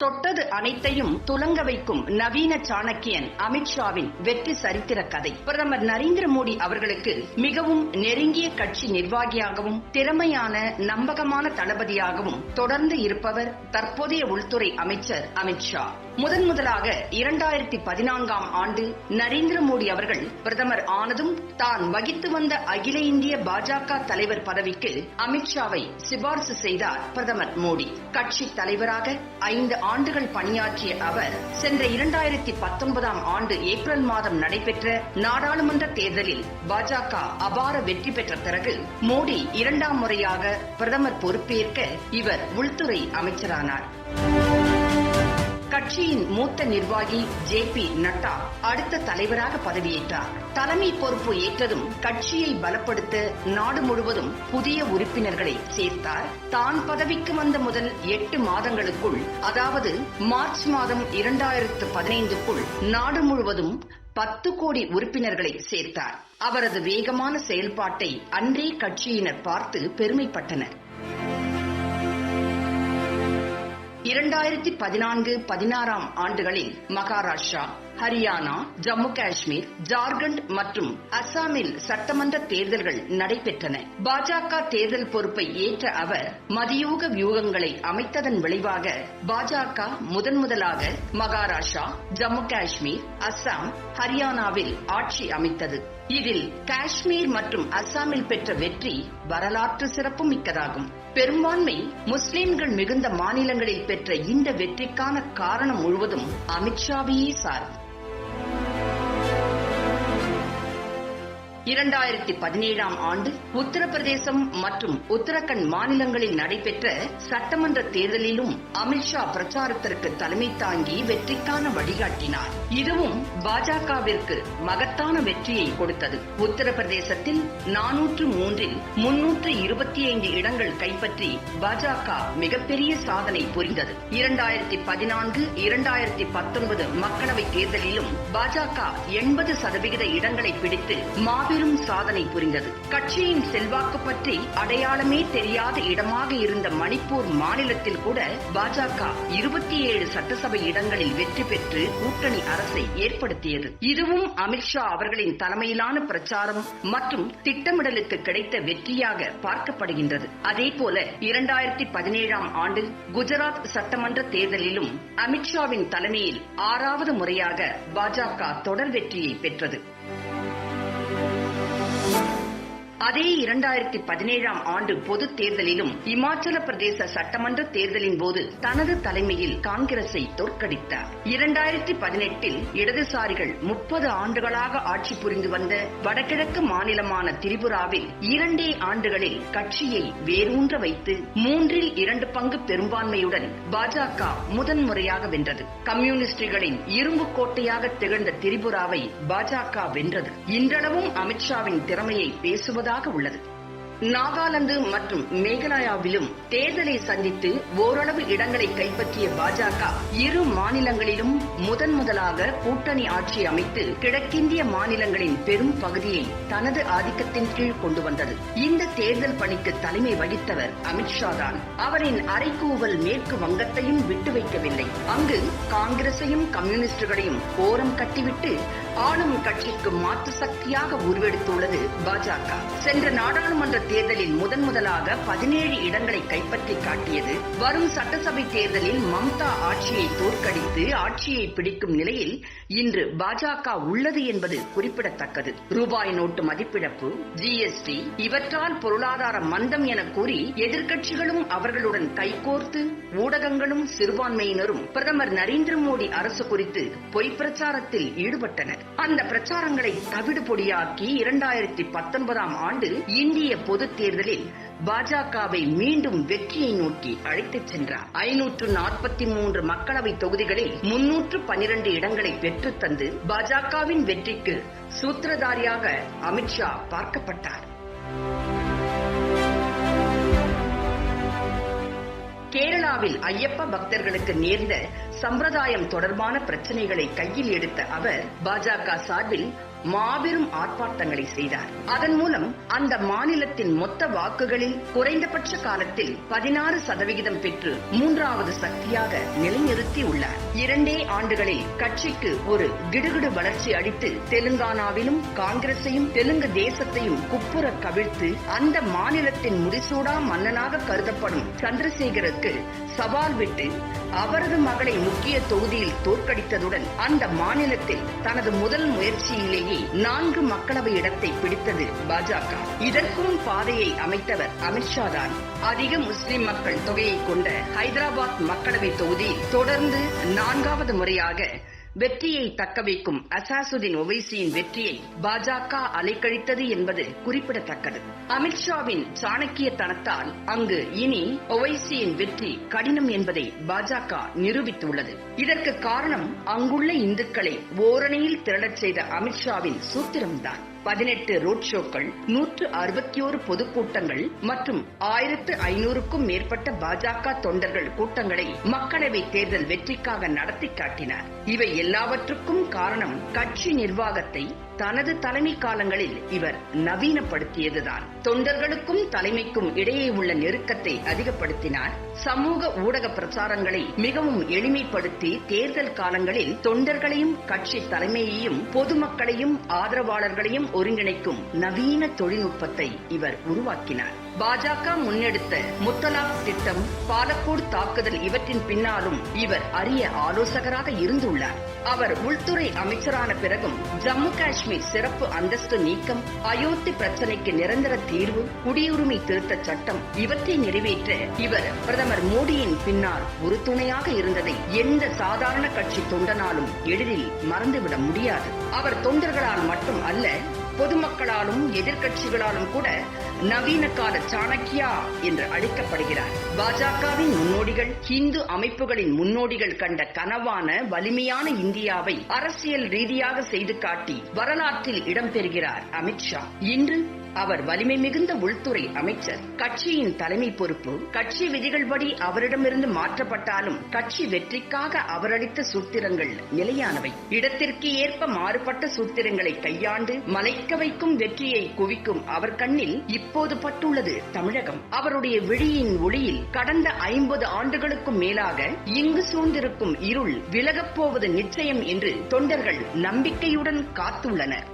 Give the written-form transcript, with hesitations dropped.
தொட்டது அனைத்தையும் துலங்க வைக்கும் நவீன சாணக்கியன் அமித்ஷாவின் வெற்றி சரித்திர கதை. பிரதமர் நரேந்திர மோடி அவர்களுக்கு மிகவும் நெருங்கிய கட்சி நிர்வாகியாகவும் திறமையான நம்பகமான தளபதியாகவும் தொடர்ந்து இருப்பவர் தற்போதைய உள்துறை அமைச்சர் அமித்ஷா. முதலாக 2014ஆம் ஆண்டு நரேந்திர மோடி அவர்கள் பிரதமர் ஆனதும் தான் வகித்து வந்த அகில இந்திய பாஜக தலைவர் பதவிக்கு அமித்ஷாவை சிபார்சு செய்தார் பிரதமர் மோடி. கட்சி தலைவராக 5 ஆண்டுகள் பணியாற்றிய அவர் சென்ற 2019ஆம் ஆண்டு ஏப்ரல் மாதம் நடைபெற்ற நாடாளுமன்ற தேர்தலில் பாஜக அபார வெற்றி பெற்ற பிறகு மோடி 2ஆம் முறையாக பிரதமர் பொறுப்பேற்க இவர் உள்துறை அமைச்சரானார். கட்சியின் மூத்த நிர்வாகி JP நட்டா அடுத்த தலைவராக பதவியேற்றார். தலைமை பொறுப்பு ஏற்றதும் கட்சியை பலப்படுத்த நாடு முழுவதும் புதிய உறுப்பினர்களை சேர்த்தார். தான் பதவிக்கு வந்த முதல் 8 மாதங்களுக்குள், அதாவது மார்ச் மாதம் 2015க்குள் நாடு முழுவதும் 10 கோடி உறுப்பினர்களை சேர்த்தார். அவரது வேகமான செயல்பாட்டை அன்றே கட்சியினர் பார்த்து பெருமைப்பட்டனர். 2014-16ஆம் ஆண்டுகளில் மகாராஷ்டிரா, ஹரியானா, ஜம்மு காஷ்மீர், ஜார்க்கண்ட் மற்றும் அசாமில் சட்டமன்ற தேர்தல்கள் நடைபெற்றன. பாஜக தேர்தல் பொறுப்பை ஏற்ற அவர் மதியூக வியூகங்களை அமைத்ததன் விளைவாக பாஜக முதலாக மகாராஷ்டிரா, ஜம்மு காஷ்மீர், அசாம், ஹரியானாவில் ஆட்சி அமைத்தது. இதில் காஷ்மீர் மற்றும் அசாமில் பெற்ற வெற்றி வரலாற்று சிறப்பு மிக்கதாகும். பெரும்பான்மை முஸ்லிம்கள் மிகுந்த மாநிலங்களில் பெற்ற இந்த வெற்றிக்கான காரணம் முழுவதும் அமித்ஷாவையே சாரும். 2017ஆம் ஆண்டு உத்தரப்பிரதேசம் மற்றும் உத்தரகண்ட் மாநிலங்களில் நடைபெற்ற சட்டமன்ற தேர்தலிலும் அமித்ஷா பிரச்சாரத்திற்கு தலைமை தாங்கி வெற்றிக்கான வழிகாட்டினார். இதுவும் பாஜகவிற்கு மகத்தான வெற்றியை கொடுத்தது. உத்தரப்பிரதேசத்தில் 403இல் 325 இடங்கள் கைப்பற்றி பாஜக மிகப்பெரிய சாதனை புரிந்தது. 2014-2019 மக்களவை தேர்தலிலும் பாஜக 80% இடங்களை பிடித்து மாபெரும் சாதனை புரிந்தது. கட்சியின் செல்வாக்கு பற்றி அடையாளமே தெரியாத இடமாக இருந்த மணிப்பூர் மாநிலத்தில் கூட பாஜக 27 சட்டசபை இடங்களில் வெற்றி பெற்று கூட்டணி அரசை ஏற்படுத்தியது. இதுவும் அமித்ஷா அவர்களின் தலைமையிலான பிரச்சாரம் மற்றும் திட்டமிடலுக்கு கிடைத்த வெற்றியாக பார்க்கப்படுகின்றது. அதேபோல 2017ஆம் ஆண்டு குஜராத் சட்டமன்ற தேர்தலிலும் அமித்ஷாவின் தலைமையில் 6வது முறையாக பாஜக தொடர் வெற்றியை பெற்றது. அதே 2017ஆம் ஆண்டு பொது தேர்தலிலும் இமாச்சல பிரதேச சட்டமன்ற தேர்தலின் போது தனது தலைமையில் காங்கிரஸை தோற்கடித்தார். 2018இல் இடதுசாரிகள் 30 ஆண்டுகளாக ஆட்சி புரிந்து வந்த வடகிழக்கு மாநிலமான திரிபுராவில் 2 ஆண்டுகளில் கட்சியை வேரூன்ற வைத்து 3/2 பங்கு பெரும்பான்மையுடன் பாஜக முதன்முறையாக வென்றது. கம்யூனிஸ்டுகளின் இரும்பு கோட்டையாக திகழ்ந்த திரிபுராவை பாஜக வென்றது. இன்றளவும் அமித்ஷாவின் திறமையை பேசுவது உள்ளது. நாகாலாந்து மற்றும் மேகாலயாவிலும் தேர்தலை சந்தித்து ஓரளவு இடங்களை கைப்பற்றிய பாஜக 2 மாநிலங்களிலும் முதலாக கூட்டணி ஆட்சி அமைத்து கிழக்கிந்திய மாநிலங்களின் பெரும் பகுதியை தனது ஆதிக்கத்தின் கீழ் கொண்டு வந்தது. இந்த தேர்தல் பணிக்கு தலைமை வகித்தவர் அமித்ஷா தான். அவரின் அறைகூவல் மேற்கு வங்கத்தையும் விட்டு வைக்கவில்லை. அங்கு காங்கிரசையும் கம்யூனிஸ்டுகளையும் ஓரம் கட்டிவிட்டு ஆளும் கட்சிக்கு மாற்று சக்தியாக உருவெடுத்துள்ளது பாஜக. சென்ற நாடாளுமன்ற தேர்தலில் முதலாக 17 இடங்களை கைப்பற்றி காட்டியது. வரும் சட்டசபை தேர்தலில் மம்தா ஆட்சியை தோற்கடித்து ஆட்சியை பிடிக்கும் நிலையில் இன்று பாஜக உள்ளது என்பது குறிப்பிடத்தக்கது. ரூபாய் நோட்டு மதிப்பிழப்பு, GST இவற்றால் பொருளாதார மந்தம் என கூறி எதிர்க்கட்சிகளும் அவர்களுடன் கைகோர்த்து ஊடகங்களும் சிறுபான்மையினரும் பிரதமர் நரேந்திர மோடி அரசு குறித்து பொய் பிரச்சாரத்தில் ஈடுபட்டனர். அந்த பிரச்சாரங்களை தவிடு பொடியாக்கி 2019ஆம் ஆண்டு இந்திய பொது தேர்தலில் பாஜகவை மீண்டும் வெற்றியை நோக்கி அழைத்துச் சென்றார். 543 மக்களவை தொகுதிகளில் 312 இடங்களை பெற்றுத் தந்து பாஜகவின் வெற்றிக்கு சூத்திரதாரியாக அமித்ஷா பார்க்கப்பட்டார். கேரளாவில் ஐயப்ப பக்தர்களுக்கு நேர்ந்த சம்பிரதாயம் தொடர்பான பிரச்சனைகளை கையில் எடுத்த அவர் பாஜக சார்பில் மாபெரும் ஆர்ப்பாட்டங்களை செய்தார். அதன் மூலம் அந்த மாநிலத்தின் மொத்த வாக்குகளில் குறைந்தபட்ச காலத்தில் 16% பெற்று 3வது சக்தியாக நிலைநிறுத்தி உள்ளார். 2 ஆண்டுகளில் கட்சிக்கு ஒரு கிடுகிடு வளர்ச்சி அளித்து தெலுங்கானாவிலும் காங்கிரஸையும் தெலுங்கு தேசத்தையும் குப்புற கவிழ்த்து அந்த மாநிலத்தின் முடிசூடா மன்னனாக கருதப்படும் சந்திரசேகருக்கு சவால் விட்டு அவரது மகளை முக்கிய தொகுதியில் தோற்கடித்ததுடன் அந்த மாநிலத்தில் தனது முதல் முயற்சியிலேயே 4 மக்களவை இடத்தை பிடித்தது பாஜக. இதற்கும் பாதையை அமைத்தவர் அமித்ஷா தான். அதிக முஸ்லிம் மக்கள் தொகையை கொண்ட ஹைதராபாத் மக்களவை தொகுதியில் தொடர்ந்து 4வது முறையாக வெற்றியை தக்கவைக்கும் அசாசுதீன் ஒவைசியின் வெற்றியை பாஜக அலைக்கழித்தது என்பது குறிப்பிடத்தக்கது. அமித்ஷாவின் சாணக்கியத்தனத்தால் அங்கு இனி ஒவைசியின் வெற்றி கடினம் என்பதை பாஜக நிரூபித்துள்ளது. இதற்கு காரணம் அங்குள்ள இந்துக்களை ஓரணியில் திரளச் செய்த அமித்ஷாவின் சூத்திரம்தான். 18 ரோட் ஷோக்கள், 161 பொதுக்கூட்டங்கள் மற்றும் 1500க்கும் மேற்பட்ட பாஜக தொண்டர்கள் கூட்டங்களை மக்களவை தேர்தல் வெற்றிக்காக நடத்தி காட்டினார். இவை எல்லாவற்றுக்கும் காரணம் கட்சி நிர்வாகத்தை தனது தலைமை காலங்களில் இவர் நவீனப்படுத்தியதுதான். தொண்டர்களுக்கும் தலைமைக்கும் இடையே உள்ள நெருக்கத்தை அதிகப்படுத்தினார். சமூக ஊடக பிரச்சாரங்களை மிகவும் எளிமைப்படுத்தி தேர்தல் காலங்களில் தொண்டர்களையும் கட்சி தலைமையையும் பொதுமக்களையும் ஆதரவாளர்களையும் ஒருங்கிணைக்கும் நவீன தொழில்நுட்பத்தை இவர் உருவாக்கினார். பாஜக முன்னெடுத்த முத்தலாக் திட்டம், பாலக்கோடு தாக்குதல் இவற்றின் பின்னாலும் இவர் அரிய ஆலோசகராக இருந்துள்ளார். அவர் உள்துறை அமைச்சரான பிறகும் ஜம்மு காஷ்மீர் சிறப்பு அந்தஸ்து நீக்கம், அயோத்தி பிரச்சனைக்கு நிரந்தர தீர்வு, குடியுரிமை திருத்த சட்டம் இவற்றை நிறைவேற்ற இவர் பிரதமர் மோடியின் பின்னால் ஒரு துணையாக இருந்ததை எந்த சாதாரண கட்சி தொண்டனாலும் எளிதில் மறந்துவிட முடியாது. அவர் தொண்டர்களால் மட்டும் அல்ல, பொதுமக்களாலும் எதிர்க்கட்சிகளாலும் கூட நவீன கால சாணக்கியா என்று அழைக்கப்படுகிறார். பாஜகவின் முன்னோடிகள், இந்து அமைப்புகளின் முன்னோடிகள் கண்ட கனவான வலிமையான இந்தியாவை அரசியல் ரீதியாக செய்து காட்டி வரலாற்றில் இடம்பெறுகிறார் அமித்ஷா. இன்று அவர் வலிமை மிகுந்த உள்துறை அமைச்சர். கட்சியின் தலைமை பொறுப்பு கட்சி விதிகள்படி அவரிடமிருந்து மாற்றப்பட்டாலும் கட்சி வெற்றிக்காக அவர் அளித்த சூத்திரங்கள் நிலையானவை. இடத்திற்கு ஏற்ப மாறுபட்ட சூத்திரங்களை கையாண்டு மலைக்க வைக்கும் வெற்றியை குவிக்கும் அவர் கண்ணில் இப்போது பட்டுள்ளது தமிழகம். அவருடைய விழியின் ஒளியில் கடந்த 50 ஆண்டுகளுக்கும் மேலாக இங்கு சூழ்ந்திருக்கும் இருள் விலகப் போவது நிச்சயம் என்று தொண்டர்கள் நம்பிக்கையுடன் காத்துள்ளனர்.